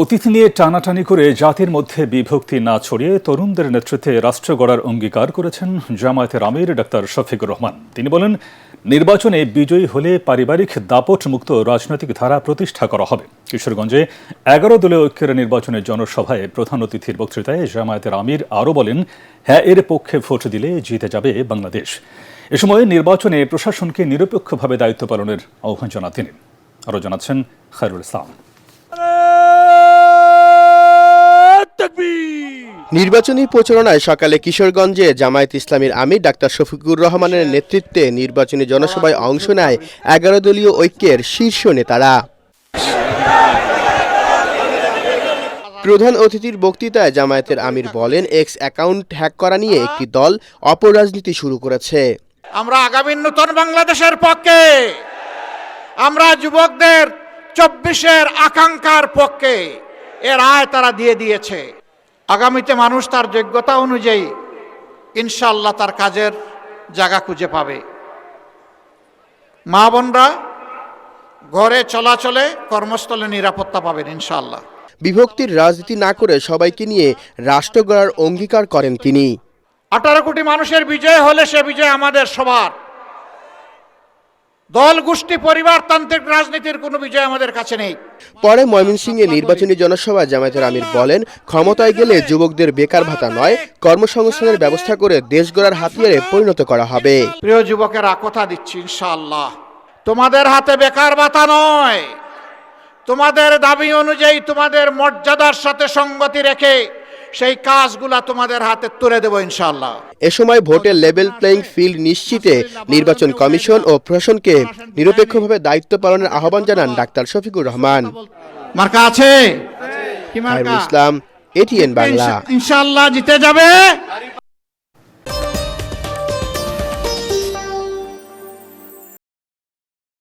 অতীত নিয়ে টানাটানি করে জাতির মধ্যে বিভক্তি না ছড়িয়ে তরুণদের নেতৃত্বে রাষ্ট্র গড়ার অঙ্গীকার করেছেন জামায়াতের আমির ডাক্তার শফিকুর রহমান। তিনি বলেন, নির্বাচনে বিজয়ী হলে পারিবারিক দাপট মুক্ত রাজনৈতিক ধারা প্রতিষ্ঠা করা হবে। কিশোরগঞ্জে 11 দলীয় ঐক্যের নির্বাচনের জনসভায় প্রধান অতিথির বক্তৃতায় জামায়াতের আমির আরও বলেন, হ্যাঁ এর পক্ষে ভোট দিলে জিতে যাবে বাংলাদেশ। এ সময় নির্বাচনে প্রশাসনকে নিরপেক্ষভাবে দায়িত্ব পালনের আহ্বান জানান তিনি। আরও জানাচ্ছেন খায়রুল ইসলাম। নির্বাচনী প্রচারণায় সকালে কিশোরগঞ্জে জামায়াত ইসলামীর আমির ডাক্তার শফিকুর রহমানের নেতৃত্বে নির্বাচনী জনসভায় অংশ নেয় 11 দলীয় ঐক্যের শীর্ষ নেতারা। প্রধান অতিথির বক্তৃতায় জামায়াতের আমির বলেন, এক্স অ্যাকাউন্ট হ্যাক করা নিয়ে একটি দল অপরাজনীতি শুরু করেছে। আমরা আগামী নতুন বাংলাদেশের পক্ষে, আমরা যুবকদের 24-এর আকাঙ্ক্ষার পক্ষে। এর রায় তারা দিয়ে দিয়েছে। আগামীতে মানুষ তার যোগ্যতা অনুযায়ী ইনশাআল্লাহ তার কাজের জায়গা খুঁজে পাবে। মা বোনরা ঘরে চলাচলে, কর্মস্থলে নিরাপত্তা পাবেন ইনশাআল্লাহ। বিভক্তির রাজনীতি না করে সবাইকে নিয়ে রাষ্ট্র গড়ার অঙ্গীকার করেন তিনি। 18 কোটি মানুষের বিজয় হলে সে বিজয় আমাদের সবার। দল গোষ্ঠী পরিবারতান্ত্রিক রাজনীতির কোনো বিজয় আমাদের কাছে নেই। পরে ময়মনসিংহে নির্বাচনী জনসভায় জামায়াতের আমির বলেন, ক্ষমতায় গেলে যুবকদের বেকার ভাতা নয়, কর্মসংস্থানের ব্যবস্থা করে দেশ গড়ার হাতিয়ারে পরিণত করা হবে। প্রিয় যুবকেরা, কথা দিচ্ছি ইনশাআল্লাহ তোমাদের হাতে বেকার ভাতা নয়, তোমাদের দাবি অনুযায়ী তোমাদের মর্যাদার সাথে সঙ্গতি রেখে সেই কাজগুলা তোমাদের হাতে তুলে দেব ইনশাআল্লাহ। এ সময় ভোটের লেভেল প্লেইং ফিল্ড নিশ্চিতে নির্বাচন কমিশন ও প্রশাসনকে নিরপেক্ষভাবে দায়িত্ব পালনের আহ্বান জানান ডাক্তার শফিকুর রহমান। মার্কা আছে? খায়রুল ইসলাম, এটিএন বাংলা। ইনশাআল্লাহ জিতে যাবে।